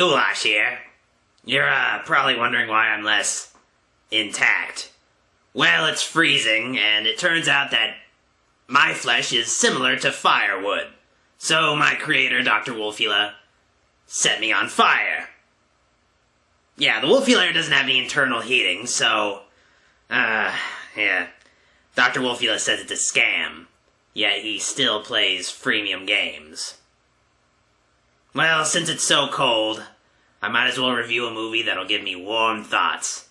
Ghoulash here. You're probably wondering why I'm less intact. Well, it's freezing, and it turns out that my flesh is similar to firewood. So my creator, Dr. Wolfula, set me on fire. Yeah, the Wolfie layer doesn't have any internal heating, so... yeah. Dr. Wolfula says it's a scam, yet he still plays freemium games. Well, since it's so cold, I might as well review a movie that'll give me warm thoughts.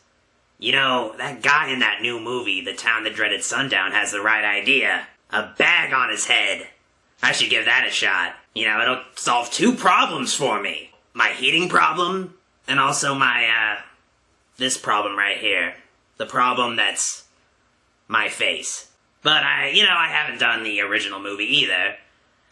You know, that guy in that new movie, The Town That Dreaded Sundown, has the right idea. A bag on his head. I should give that a shot. You know, it'll solve two problems for me. My heating problem, and also my, this problem right here. The problem that's my face. But I haven't done the original movie either.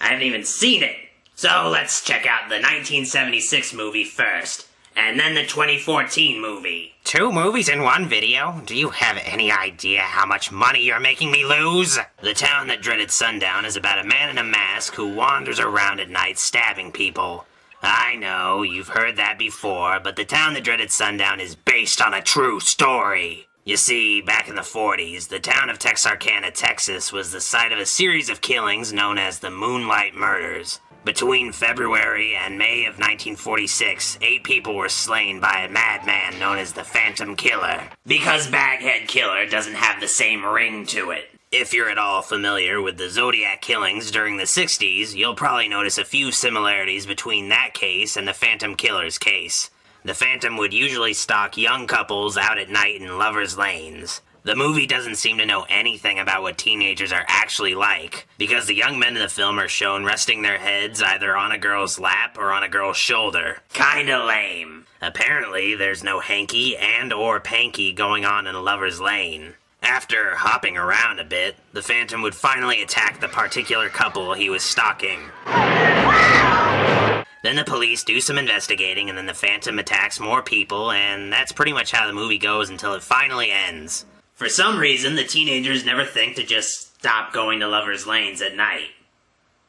I haven't even seen it. So let's check out the 1976 movie first, and then the 2014 movie. 2 movies in one video? Do you have any idea how much money you're making me lose? The Town That Dreaded Sundown is about a man in a mask who wanders around at night stabbing people. I know, you've heard that before, but The Town That Dreaded Sundown is based on a true story. You see, back in the 40s, the town of Texarkana, Texas was the site of a series of killings known as the Moonlight Murders. Between February and May of 1946, 8 people were slain by a madman known as the Phantom Killer. Because Baghead Killer doesn't have the same ring to it. If you're at all familiar with the Zodiac killings during the 60s, you'll probably notice a few similarities between that case and the Phantom Killer's case. The Phantom would usually stalk young couples out at night in lovers' lanes. The movie doesn't seem to know anything about what teenagers are actually like, because the young men in the film are shown resting their heads either on a girl's lap or on a girl's shoulder. Kinda lame. Apparently, there's no hanky and or panky going on in a lover's lane. After hopping around a bit, the Phantom would finally attack the particular couple he was stalking. Then the police do some investigating, and then the Phantom attacks more people, and that's pretty much how the movie goes until it finally ends. For some reason, the teenagers never think to just stop going to lovers' lanes at night.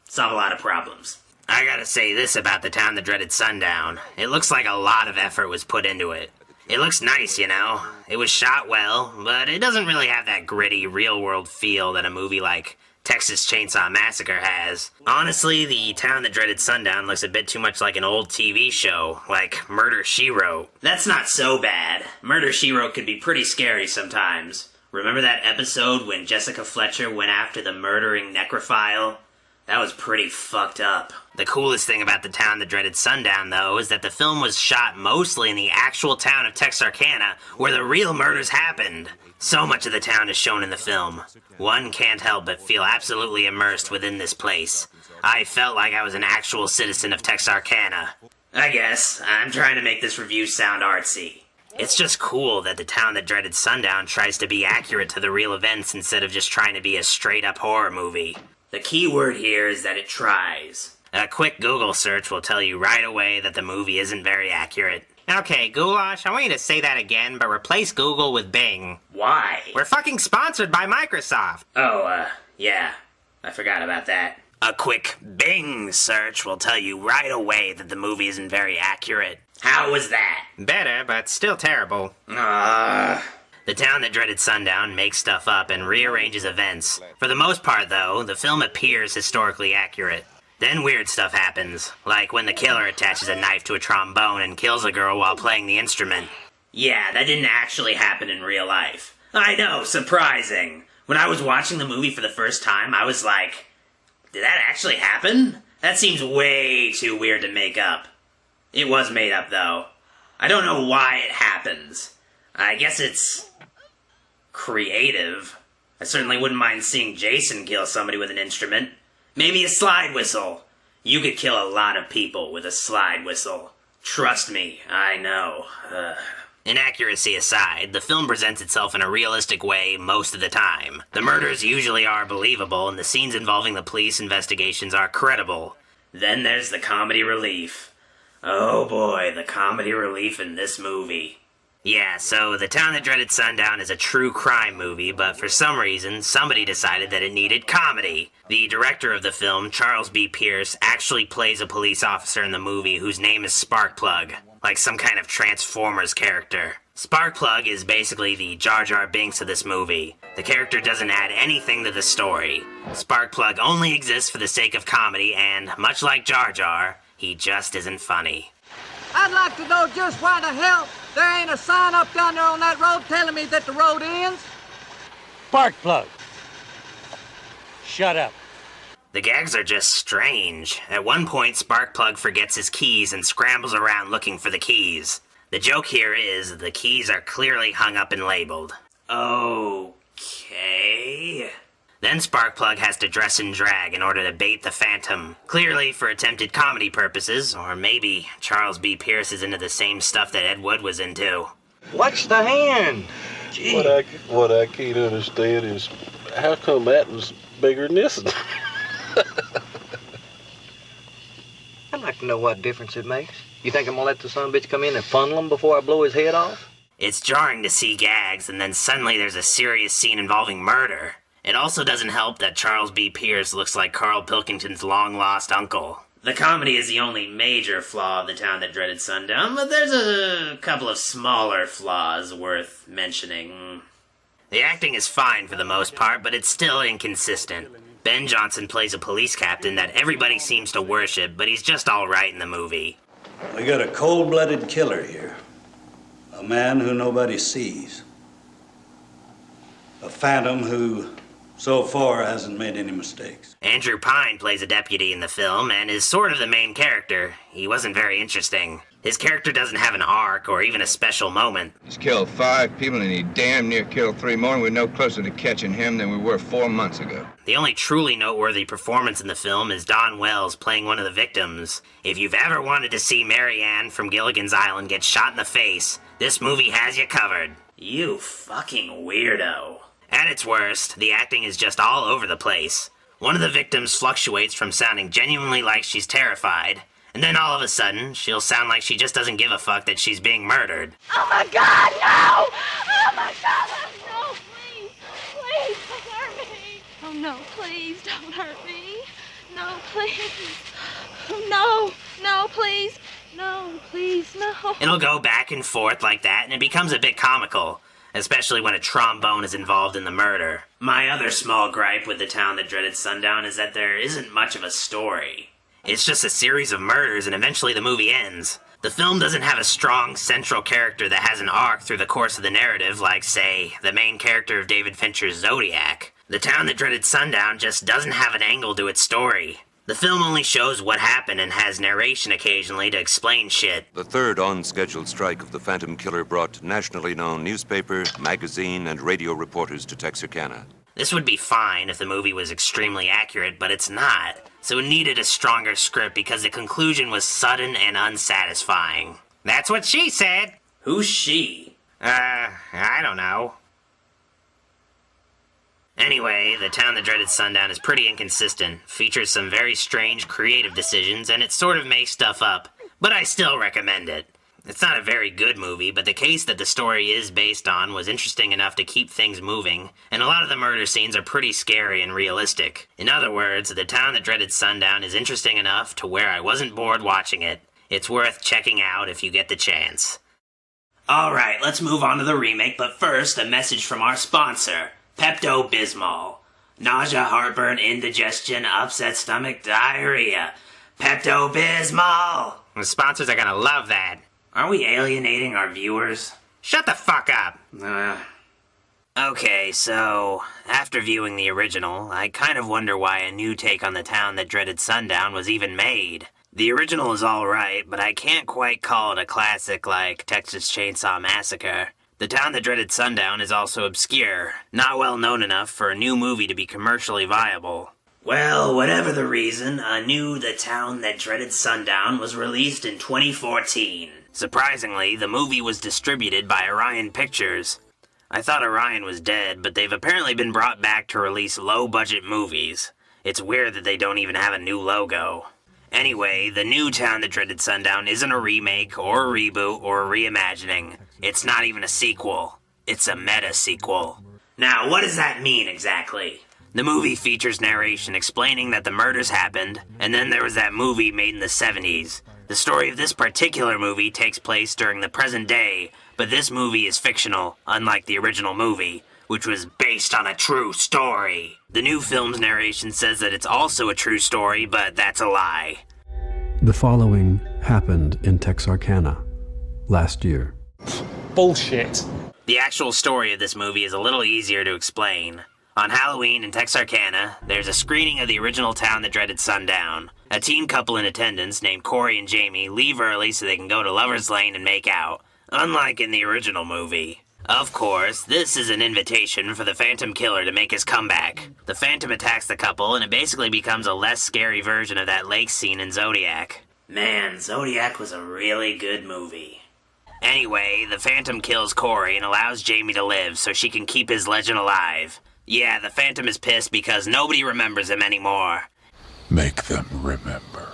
Solve a lot of problems. I gotta say this about The Town That Dreaded Sundown. It looks like a lot of effort was put into it. It looks nice, you know. It was shot well, but it doesn't really have that gritty, real-world feel that a movie like Texas Chainsaw Massacre has. Honestly, The Town That Dreaded Sundown looks a bit too much like an old TV show, like Murder, She Wrote. That's not so bad. Murder, She Wrote could be pretty scary sometimes. Remember that episode when Jessica Fletcher went after the murdering necrophile? That was pretty fucked up. The coolest thing about The Town That Dreaded Sundown, though, is that the film was shot mostly in the actual town of Texarkana, where the real murders happened. So much of the town is shown in the film. One can't help but feel absolutely immersed within this place. I felt like I was an actual citizen of Texarkana. I guess. I'm trying to make this review sound artsy. It's just cool that The Town That Dreaded Sundown tries to be accurate to the real events instead of just trying to be a straight-up horror movie. The key word here is that it tries. A quick Google search will tell you right away that the movie isn't very accurate. Okay, Ghoulash, I want you to say that again, but replace Google with Bing. Why? We're fucking sponsored by Microsoft. Oh, yeah. I forgot about that. A quick Bing search will tell you right away that the movie isn't very accurate. How was that? Better, but still terrible. The Town That Dreaded Sundown makes stuff up and rearranges events. For the most part, though, the film appears historically accurate. Then weird stuff happens, like when the killer attaches a knife to a trombone and kills a girl while playing the instrument. Yeah, that didn't actually happen in real life. I know, surprising. When I was watching the movie for the first time, I was like, did that actually happen? That seems way too weird to make up. It was made up, though. I don't know why it happens. I guess it's creative. I certainly wouldn't mind seeing Jason kill somebody with an instrument. Maybe a slide whistle. You could kill a lot of people with a slide whistle. Trust me, I know. Inaccuracy aside, the film presents itself in a realistic way most of the time. The murders usually are believable, and the scenes involving the police investigations are credible. Then there's the comedy relief. Oh boy, the comedy relief in this movie. Yeah, so The Town That Dreaded Sundown is a true crime movie, but for some reason, somebody decided that it needed comedy. The director of the film, Charles B. Pierce, actually plays a police officer in the movie whose name is Sparkplug, like some kind of Transformers character. Sparkplug is basically the Jar Jar Binks of this movie. The character doesn't add anything to the story. Sparkplug only exists for the sake of comedy, and, much like Jar Jar, he just isn't funny. I'd like to know just why the hell there ain't a sign up down there on that road telling me that the road ends. Spark plug. Shut up. The gags are just strange. At one point, Sparkplug forgets his keys and scrambles around looking for the keys. The joke here is the keys are clearly hung up and labeled. Okay. Then Sparkplug has to dress in drag in order to bait the Phantom. Clearly for attempted comedy purposes, or maybe Charles B. Pierce is into the same stuff that Ed Wood was into. Watch the hand. Gee. What I can't understand is how come that was bigger than this? I'd like to know what difference it makes. You think I'm gonna let the son bitch come in and funnel him before I blow his head off? It's jarring to see gags, and then suddenly there's a serious scene involving murder. It also doesn't help that Charles B. Pierce looks like Carl Pilkington's long-lost uncle. The comedy is the only major flaw of The Town That Dreaded Sundown, but there's a couple of smaller flaws worth mentioning. The acting is fine for the most part, but it's still inconsistent. Ben Johnson plays a police captain that everybody seems to worship, but he's just alright in the movie. We got a cold-blooded killer here. A man who nobody sees. A phantom who, so far, hasn't made any mistakes. Andrew Pine plays a deputy in the film and is sort of the main character. He wasn't very interesting. His character doesn't have an arc or even a special moment. He's killed 5 people and he damn near killed 3 more, and we're no closer to catching him than we were 4 months ago. The only truly noteworthy performance in the film is Don Wells playing one of the victims. If you've ever wanted to see Mary Ann from Gilligan's Island get shot in the face, this movie has you covered. You fucking weirdo. At its worst, the acting is just all over the place. One of the victims fluctuates from sounding genuinely like she's terrified, and then all of a sudden, she'll sound like she just doesn't give a fuck that she's being murdered. Oh my God, no! Oh my God, no, please, please don't hurt me. Oh no, please don't hurt me. No, please. No, no, please. No, please, no. It'll go back and forth like that, and it becomes a bit comical, especially when a trombone is involved in the murder. My other small gripe with The Town That Dreaded Sundown is that there isn't much of a story. It's just a series of murders and eventually the movie ends. The film doesn't have a strong central character that has an arc through the course of the narrative like, say, the main character of David Fincher's Zodiac. The Town That Dreaded Sundown just doesn't have an angle to its story. The film only shows what happened and has narration occasionally to explain shit. The third on-scheduled strike of the Phantom Killer brought nationally known newspaper, magazine, and radio reporters to Texarkana. This would be fine if the movie was extremely accurate, but it's not. So it needed a stronger script because the conclusion was sudden and unsatisfying. That's what she said. Who's she? I don't know. Anyway, The Town That Dreaded Sundown is pretty inconsistent, features some very strange creative decisions, and it sort of makes stuff up, but I still recommend it. It's not a very good movie, but the case that the story is based on was interesting enough to keep things moving, and a lot of the murder scenes are pretty scary and realistic. In other words, The Town That Dreaded Sundown is interesting enough to where I wasn't bored watching it. It's worth checking out if you get the chance. Alright, let's move on to the remake, but first, a message from our sponsor, Pepto-Bismol. Nausea, heartburn, indigestion, upset stomach, diarrhea. Pepto-Bismol! The sponsors are gonna love that. Are we alienating our viewers? Shut the fuck up! Okay, so, after viewing the original, I kind of wonder why a new take on The Town That Dreaded Sundown was even made. The original is alright, but I can't quite call it a classic like Texas Chainsaw Massacre. The Town That Dreaded Sundown is also obscure, not well known enough for a new movie to be commercially viable. Well, whatever the reason, a new The Town That Dreaded Sundown was released in 2014. Surprisingly, the movie was distributed by Orion Pictures. I thought Orion was dead, but they've apparently been brought back to release low-budget movies. It's weird that they don't even have a new logo. Anyway, the new Town That Dreaded Sundown isn't a remake, or a reboot, or a reimagining. It's not even a sequel. It's a meta-sequel. Now, what does that mean exactly? The movie features narration explaining that the murders happened, and then there was that movie made in the 70s. The story of this particular movie takes place during the present day, but this movie is fictional, unlike the original movie, which was based on a true story. The new film's narration says that it's also a true story, but that's a lie. The following happened in Texarkana last year. Bullshit. The actual story of this movie is a little easier to explain. On Halloween in Texarkana, there's a screening of the original town, the Dreaded Sundown. A teen couple in attendance named Corey and Jamie leave early so they can go to Lover's Lane and make out, unlike in the original movie. Of course, this is an invitation for the Phantom Killer to make his comeback. The Phantom attacks the couple, and it basically becomes a less scary version of that lake scene in Zodiac. Man, Zodiac was a really good movie. Anyway, the Phantom kills Corey and allows Jamie to live so she can keep his legend alive. Yeah, the Phantom is pissed because nobody remembers him anymore. Make them remember.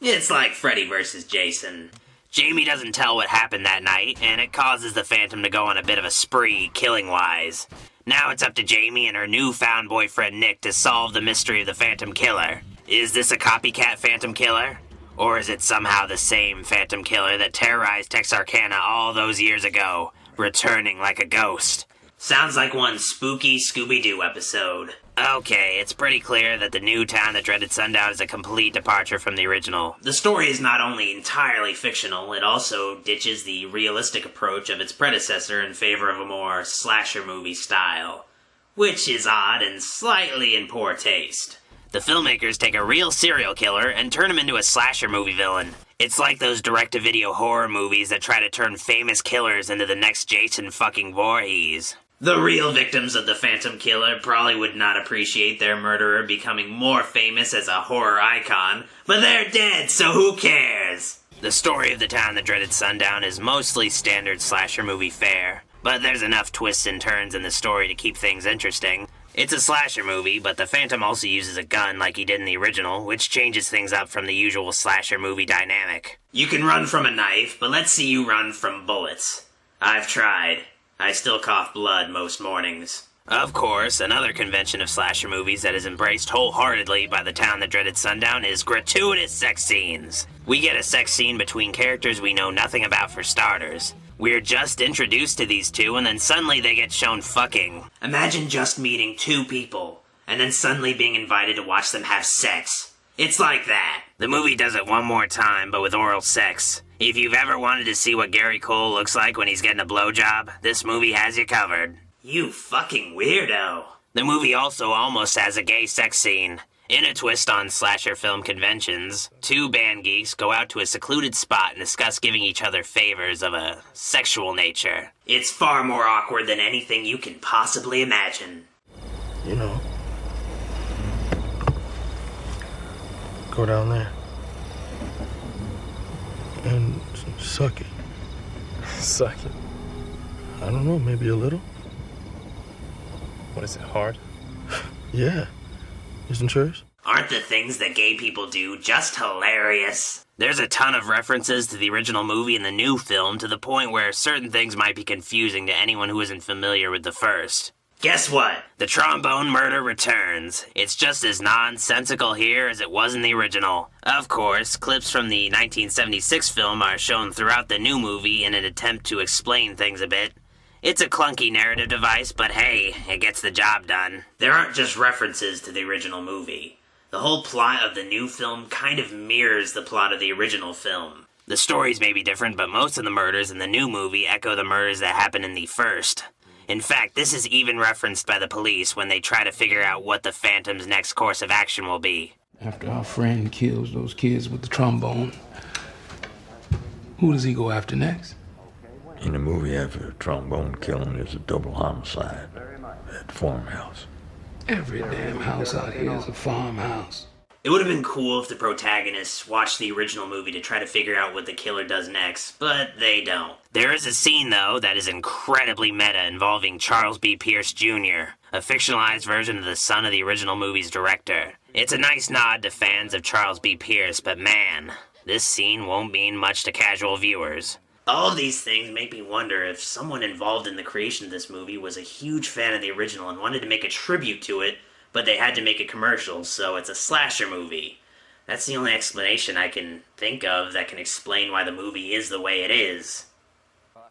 It's like Freddy versus Jason. Jamie doesn't tell what happened that night, and it causes the Phantom to go on a bit of a spree, killing-wise. Now it's up to Jamie and her newfound boyfriend Nick to solve the mystery of the Phantom Killer. Is this a copycat Phantom Killer? Or is it somehow the same Phantom Killer that terrorized Texarkana all those years ago, returning like a ghost? Sounds like one spooky Scooby-Doo episode. Okay, it's pretty clear that the new town, the Dreaded Sundown, is a complete departure from the original. The story is not only entirely fictional, it also ditches the realistic approach of its predecessor in favor of a more slasher movie style, which is odd and slightly in poor taste. The filmmakers take a real serial killer and turn him into a slasher movie villain. It's like those direct-to-video horror movies that try to turn famous killers into the next Jason fucking Voorhees. The real victims of the Phantom Killer probably would not appreciate their murderer becoming more famous as a horror icon, but they're dead, so who cares? The story of the town, the Dreaded Sundown, is mostly standard slasher movie fare, but there's enough twists and turns in the story to keep things interesting. It's a slasher movie, but the Phantom also uses a gun like he did in the original, which changes things up from the usual slasher movie dynamic. You can run from a knife, but let's see you run from bullets. I've tried. I still cough blood most mornings. Of course, another convention of slasher movies that is embraced wholeheartedly by the town that Dreaded Sundown is gratuitous sex scenes. We get a sex scene between characters we know nothing about for starters. We're just introduced to these two and then suddenly they get shown fucking. Imagine just meeting two people, and then suddenly being invited to watch them have sex. It's like that. The movie does it one more time, but with oral sex. If you've ever wanted to see what Gary Cole looks like when he's getting a blowjob, this movie has you covered. You fucking weirdo. The movie also almost has a gay sex scene. In a twist on slasher film conventions, two band geeks go out to a secluded spot and discuss giving each other favors of a sexual nature. It's far more awkward than anything you can possibly imagine. You know, go down there and suck it. Suck it? I don't know, maybe a little. What is it, hard? Yeah. Isn't yours? Aren't the things that gay people do just hilarious? There's a ton of references to the original movie and the new film to the point where certain things might be confusing to anyone who isn't familiar with the first. Guess what? The trombone murder returns. It's just as nonsensical here as it was in the original. Of course, clips from the 1976 film are shown throughout the new movie in an attempt to explain things a bit. It's a clunky narrative device, but hey, it gets the job done. There aren't just references to the original movie. The whole plot of the new film kind of mirrors the plot of the original film. The stories may be different, but most of the murders in the new movie echo the murders that happened in the first. In fact, this is even referenced by the police when they try to figure out what the Phantom's next course of action will be. After our friend kills those kids with the trombone, who does he go after next? In the movie, after a trombone killing, there's a double homicide at the farmhouse. Every damn house out here is a farmhouse. It would have been cool if the protagonists watched the original movie to try to figure out what the killer does next, but they don't. There is a scene, though, that is incredibly meta involving Charles B. Pierce Jr., a fictionalized version of the son of the original movie's director. It's a nice nod to fans of Charles B. Pierce, but man, this scene won't mean much to casual viewers. All of these things make me wonder if someone involved in the creation of this movie was a huge fan of the original and wanted to make a tribute to it, but they had to make a commercial, so it's a slasher movie. That's the only explanation I can think of that can explain why the movie is the way it is.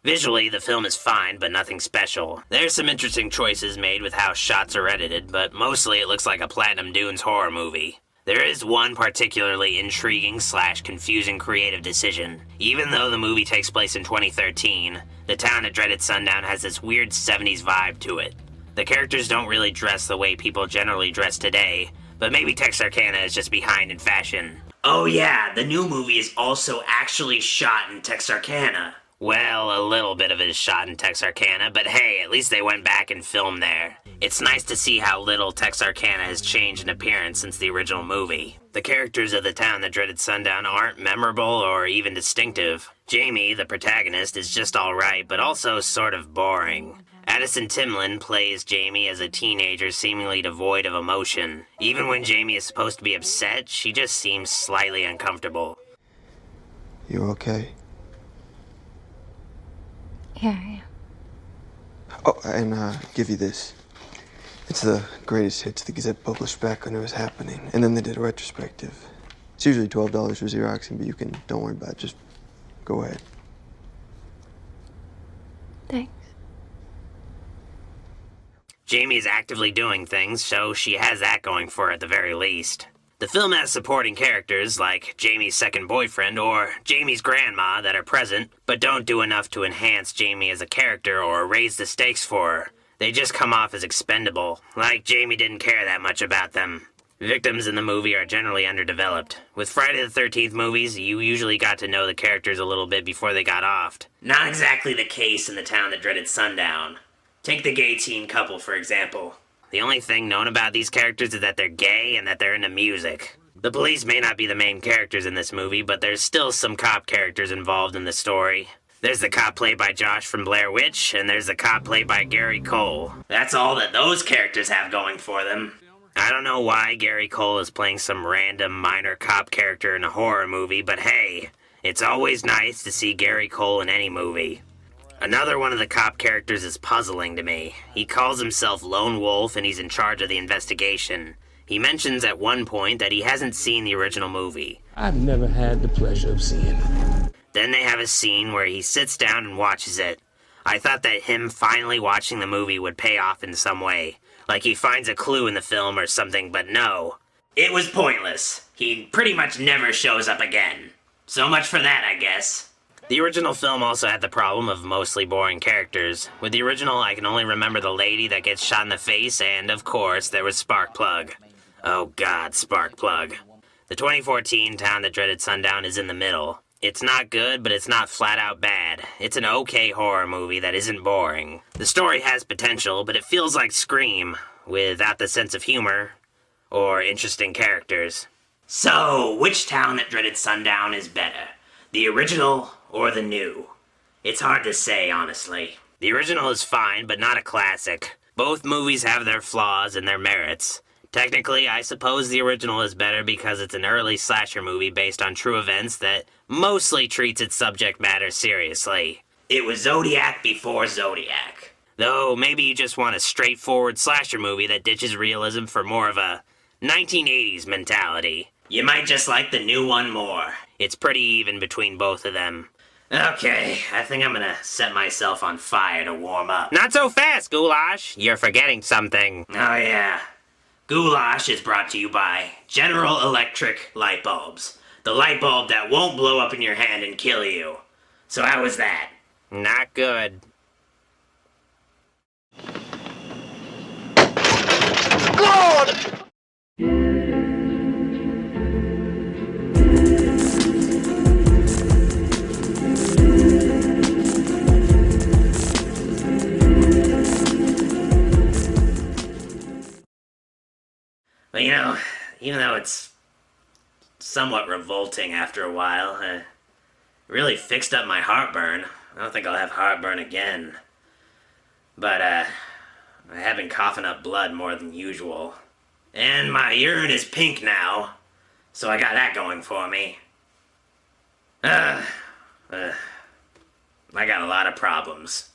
Visually, the film is fine, but nothing special. There's some interesting choices made with how shots are edited, but mostly it looks like a Platinum Dunes horror movie. There is one particularly intriguing / confusing creative decision. Even though the movie takes place in 2013, the town at Dreaded Sundown has this weird 70s vibe to it. The characters don't really dress the way people generally dress today, but maybe Texarkana is just behind in fashion. Oh yeah, the new movie is also actually shot in Texarkana. Well, a little bit of it is shot in Texarkana, but hey, at least they went back and filmed there. It's nice to see how little Texarkana has changed in appearance since the original movie. The characters of the town that Dreaded Sundown aren't memorable or even distinctive. Jamie, the protagonist, is just alright, but also sort of boring. Addison Timlin plays Jamie as a teenager seemingly devoid of emotion. Even when Jamie is supposed to be upset, she just seems slightly uncomfortable. You okay? Yeah, I am. Oh, and give you this. It's the greatest hits the Gazette published back when it was happening. And then they did a retrospective. It's usually $12 for Xeroxing, but you can, don't worry about it, just go ahead. Thanks. Jamie is actively doing things, so she has that going for her at the very least. The film has supporting characters like Jamie's second boyfriend or Jamie's grandma that are present, but don't do enough to enhance Jamie as a character or raise the stakes for her. They just come off as expendable, like Jamie didn't care that much about them. Victims in the movie are generally underdeveloped. With Friday the 13th movies, you usually got to know the characters a little bit before they got offed. Not exactly the case in the town that Dreaded Sundown. Take the gay teen couple, for example. The only thing known about these characters is that they're gay and that they're into music. The police may not be the main characters in this movie, but there's still some cop characters involved in the story. There's the cop played by Josh from Blair Witch, and there's the cop played by Gary Cole. That's all that those characters have going for them. I don't know why Gary Cole is playing some random minor cop character in a horror movie, but hey, it's always nice to see Gary Cole in any movie. Another one of the cop characters is puzzling to me. He calls himself Lone Wolf and he's in charge of the investigation. He mentions at one point that he hasn't seen the original movie. I've never had the pleasure of seeing it. Then they have a scene where he sits down and watches it. I thought that him finally watching the movie would pay off in some way. Like he finds a clue in the film or something, but no. It was pointless. He pretty much never shows up again. So much for that, I guess. The original film also had the problem of mostly boring characters. With the original, I can only remember the lady that gets shot in the face, and of course, there was Sparkplug. Oh god, Sparkplug. The 2014 Town That Dreaded Sundown is in the middle. It's not good, but it's not flat out bad. It's an okay horror movie that isn't boring. The story has potential, but it feels like Scream, without the sense of humor or interesting characters. So, which Town That Dreaded Sundown is better? The original or the new? It's hard to say, honestly. The original is fine, but not a classic. Both movies have their flaws and their merits. Technically, I suppose the original is better because it's an early slasher movie based on true events that mostly treats its subject matter seriously. It was Zodiac before Zodiac. Though, maybe you just want a straightforward slasher movie that ditches realism for more of a 1980s mentality. You might just like the new one more. It's pretty even between both of them. Okay, I think I'm gonna set myself on fire to warm up. Not so fast, Ghoulash. You're forgetting something. Oh yeah. Ghoulash is brought to you by General Electric light bulbs. The light bulb that won't blow up in your hand and kill you. So how was that? Not good. God! Well, you know, even though it's somewhat revolting after a while, it really fixed up my heartburn. I don't think I'll have heartburn again. But, I have been coughing up blood more than usual. And my urine is pink now, so I got that going for me. I got a lot of problems.